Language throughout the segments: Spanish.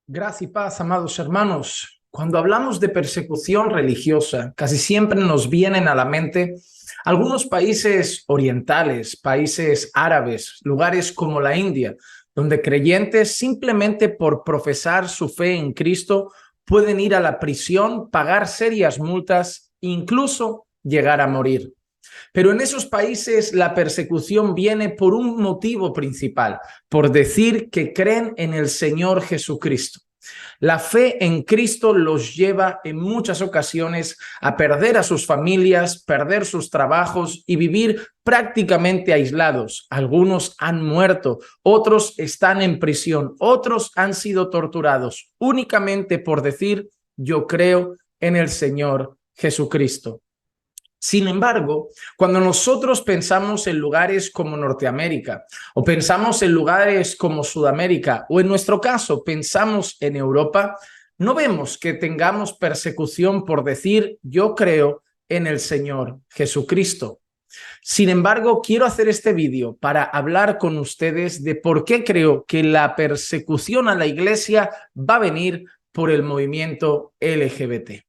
Gracia y paz, amados hermanos. Cuando hablamos de persecución religiosa, casi siempre nos vienen a la mente algunos países orientales, países árabes, lugares como la India, donde creyentes simplemente por profesar su fe en Cristo pueden ir a la prisión, pagar serias multas, incluso llegar a morir. Pero en esos países la persecución viene por un motivo principal, por decir que creen en el Señor Jesucristo. La fe en Cristo los lleva en muchas ocasiones a perder a sus familias, perder sus trabajos y vivir prácticamente aislados. Algunos han muerto, otros están en prisión, otros han sido torturados únicamente por decir yo creo en el Señor Jesucristo. Sin embargo, cuando nosotros pensamos en lugares como Norteamérica o pensamos en lugares como Sudamérica o en nuestro caso pensamos en Europa, no vemos que tengamos persecución por decir yo creo en el Señor Jesucristo. Sin embargo, quiero hacer este vídeo para hablar con ustedes de por qué creo que la persecución a la iglesia va a venir por el movimiento LGBT.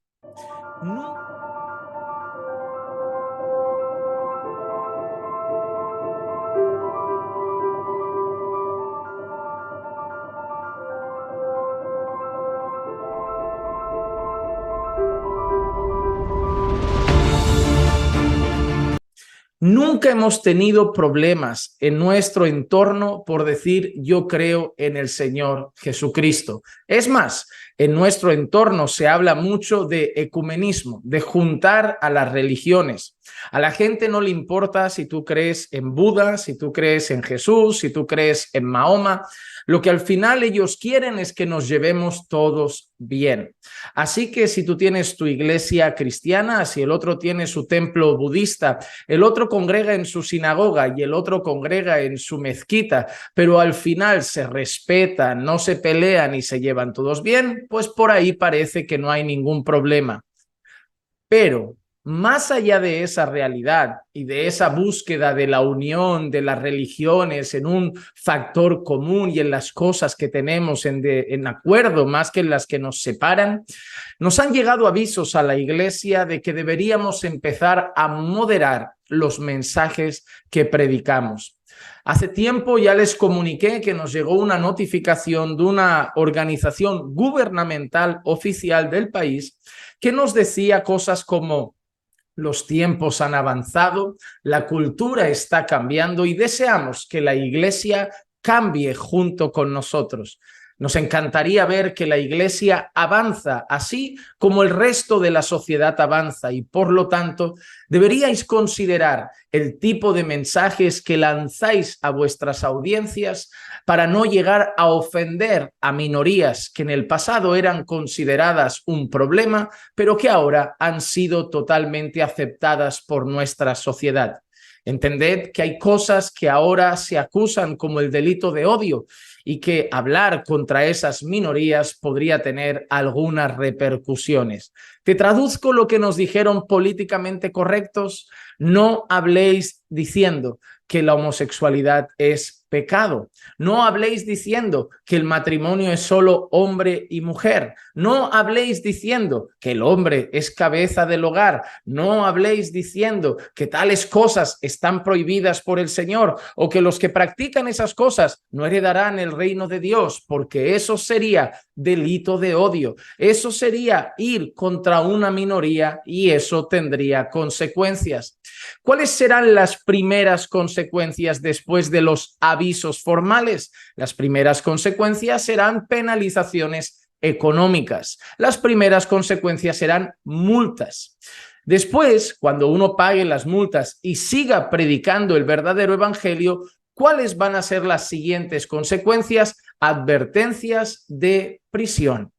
Nunca hemos tenido problemas en nuestro entorno por decir yo creo en el Señor Jesucristo. Es más, en nuestro entorno se habla mucho de ecumenismo, de juntar a las religiones. A la gente no le importa si tú crees en Buda, si tú crees en Jesús, si tú crees en Mahoma. Lo que al final ellos quieren es que nos llevemos todos bien. Así que si tú tienes tu iglesia cristiana, si el otro tiene su templo budista, el otro congrega en su sinagoga y el otro congrega en su mezquita, pero al final se respetan, no se pelean y se llevan todos bien, pues por ahí parece que no hay ningún problema. Pero más allá de esa realidad y de esa búsqueda de la unión de las religiones en un factor común y en las cosas que tenemos en acuerdo más que en las que nos separan, nos han llegado avisos a la iglesia de que deberíamos empezar a moderar los mensajes que predicamos. Hace tiempo ya les comuniqué que nos llegó una notificación de una organización gubernamental oficial del país que nos decía cosas como los tiempos han avanzado, la cultura está cambiando y deseamos que la iglesia cambie junto con nosotros. Nos encantaría ver que la iglesia avanza así como el resto de la sociedad avanza y por lo tanto deberíais considerar el tipo de mensajes que lanzáis a vuestras audiencias para no llegar a ofender a minorías que en el pasado eran consideradas un problema, pero que ahora han sido totalmente aceptadas por nuestra sociedad. Entended que hay cosas que ahora se acusan como el delito de odio y que hablar contra esas minorías podría tener algunas repercusiones. Te traduzco lo que nos dijeron políticamente correctos. No habléis diciendo que la homosexualidad es pecado. No habléis diciendo que el matrimonio es solo hombre y mujer. No habléis diciendo que el hombre es cabeza del hogar. No habléis diciendo que tales cosas están prohibidas por el Señor o que los que practican esas cosas no heredarán el reino de Dios, porque eso sería delito de odio. Eso sería ir contra una minoría y eso tendría consecuencias. ¿Cuáles serán las primeras consecuencias después de los avisos formales? Las primeras consecuencias serán penalizaciones económicas. Las primeras consecuencias serán multas. Después, cuando uno pague las multas y siga predicando el verdadero evangelio, ¿cuáles van a ser las siguientes consecuencias? Advertencias de prisión.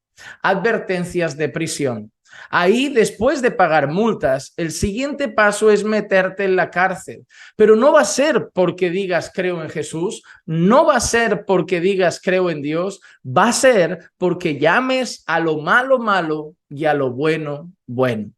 Advertencias de prisión. Ahí, después de pagar multas, el siguiente paso es meterte en la cárcel. Pero no va a ser porque digas creo en Jesús, no va a ser porque digas creo en Dios, va a ser porque llames a lo malo malo y a lo bueno bueno.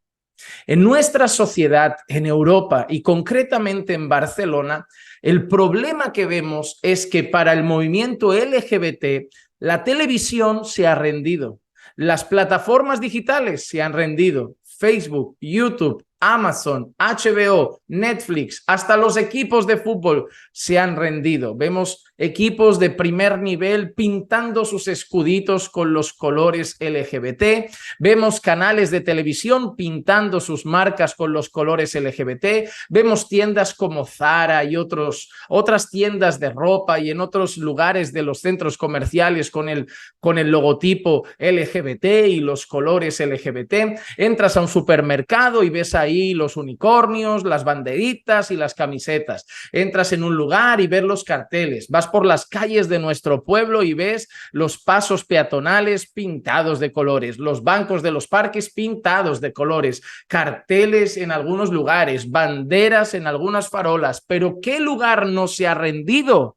En nuestra sociedad, en Europa y concretamente en Barcelona, el problema que vemos es que para el movimiento LGBT, la televisión se ha rendido, las plataformas digitales se han rendido, Facebook, YouTube, Amazon, HBO, Netflix, hasta los equipos de fútbol se han rendido. Vemos equipos de primer nivel pintando sus escuditos con los colores LGBT. Vemos canales de televisión pintando sus marcas con los colores LGBT. Vemos tiendas como Zara y otras tiendas de ropa y en otros lugares de los centros comerciales con el logotipo LGBT y los colores LGBT. Entras a un supermercado y ves ahí los unicornios, las banderitas y las camisetas. Entras en un lugar y ves los carteles. Vas por las calles de nuestro pueblo y ves los pasos peatonales pintados de colores, los bancos de los parques pintados de colores, carteles en algunos lugares, banderas en algunas farolas. Pero ¿qué lugar no se ha rendido?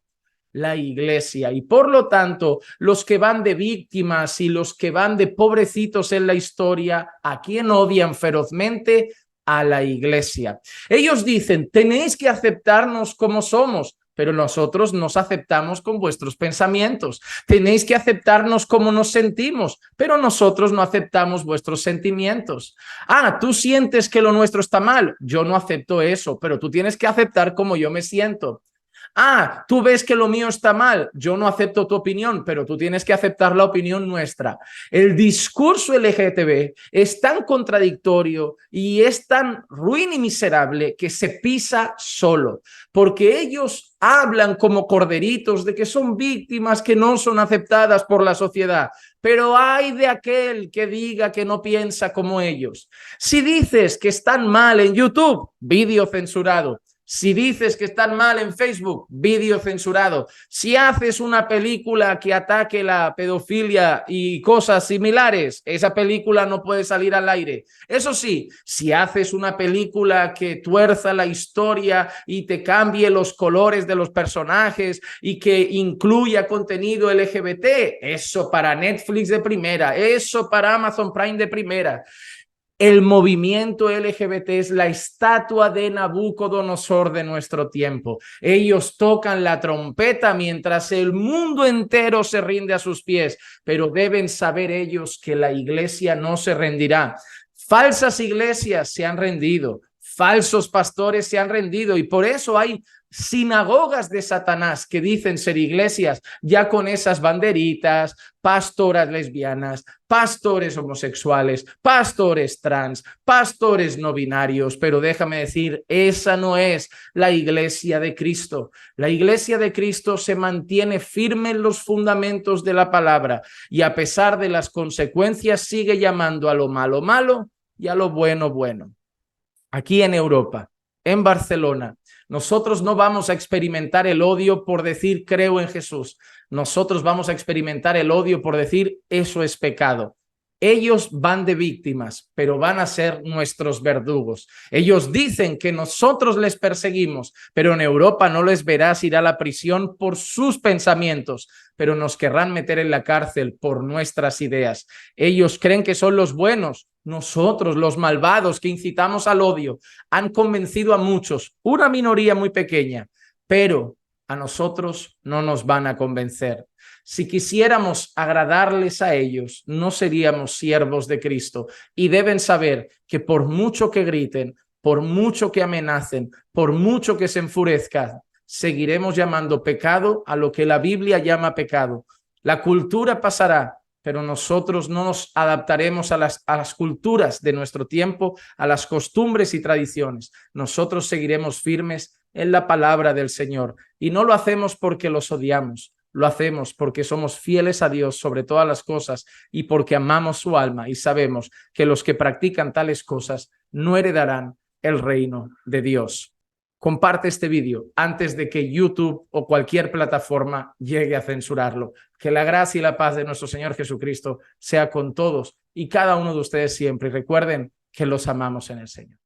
La iglesia. Y por lo tanto, los que van de víctimas y los que van de pobrecitos en la historia, ¿a quién odian ferozmente? A la iglesia. Ellos dicen, tenéis que aceptarnos como somos, pero nosotros nos aceptamos con vuestros pensamientos. Tenéis que aceptarnos como nos sentimos, pero nosotros no aceptamos vuestros sentimientos. Ah, tú sientes que lo nuestro está mal. Yo no acepto eso, pero tú tienes que aceptar como yo me siento. Ah, tú ves que lo mío está mal, yo no acepto tu opinión, pero tú tienes que aceptar la opinión nuestra. El discurso LGTB es tan contradictorio y es tan ruin y miserable que se pisa solo, porque ellos hablan como corderitos de que son víctimas que no son aceptadas por la sociedad, pero hay de aquel que diga que no piensa como ellos. Si dices que están mal en YouTube, vídeo censurado. Si dices que están mal en Facebook, vídeo censurado. Si haces una película que ataque la pedofilia y cosas similares, esa película no puede salir al aire. Eso sí, si haces una película que tuerza la historia y te cambie los colores de los personajes y que incluya contenido LGBT, eso para Netflix de primera, eso para Amazon Prime de primera. El movimiento LGBT es la estatua de Nabucodonosor de nuestro tiempo. Ellos tocan la trompeta mientras el mundo entero se rinde a sus pies, pero deben saber ellos que la iglesia no se rendirá. Falsas iglesias se han rendido, falsos pastores se han rendido y por eso hay sinagogas de Satanás que dicen ser iglesias ya con esas banderitas, pastoras lesbianas, pastores homosexuales, pastores trans, pastores no binarios, pero déjame decir, esa no es la iglesia de Cristo. La iglesia de Cristo se mantiene firme en los fundamentos de la palabra y a pesar de las consecuencias sigue llamando a lo malo malo y a lo bueno bueno. Aquí en Europa, en Barcelona, nosotros no vamos a experimentar el odio por decir creo en Jesús. Nosotros vamos a experimentar el odio por decir eso es pecado. Ellos van de víctimas, pero van a ser nuestros verdugos. Ellos dicen que nosotros les perseguimos, pero en Europa no les verás ir a la prisión por sus pensamientos, pero nos querrán meter en la cárcel por nuestras ideas. Ellos creen que son los buenos. Nosotros, los malvados que incitamos al odio, han convencido a muchos, una minoría muy pequeña, pero a nosotros no nos van a convencer. Si quisiéramos agradarles a ellos, no seríamos siervos de Cristo y deben saber que por mucho que griten, por mucho que amenacen, por mucho que se enfurezcan, seguiremos llamando pecado a lo que la Biblia llama pecado. La cultura pasará, pero nosotros no nos adaptaremos a las culturas de nuestro tiempo, a las costumbres y tradiciones. Nosotros seguiremos firmes en la palabra del Señor y no lo hacemos porque los odiamos. Lo hacemos porque somos fieles a Dios sobre todas las cosas y porque amamos su alma y sabemos que los que practican tales cosas no heredarán el reino de Dios. Comparte este vídeo antes de que YouTube o cualquier plataforma llegue a censurarlo. Que la gracia y la paz de nuestro Señor Jesucristo sea con todos y cada uno de ustedes siempre. Y recuerden que los amamos en el Señor.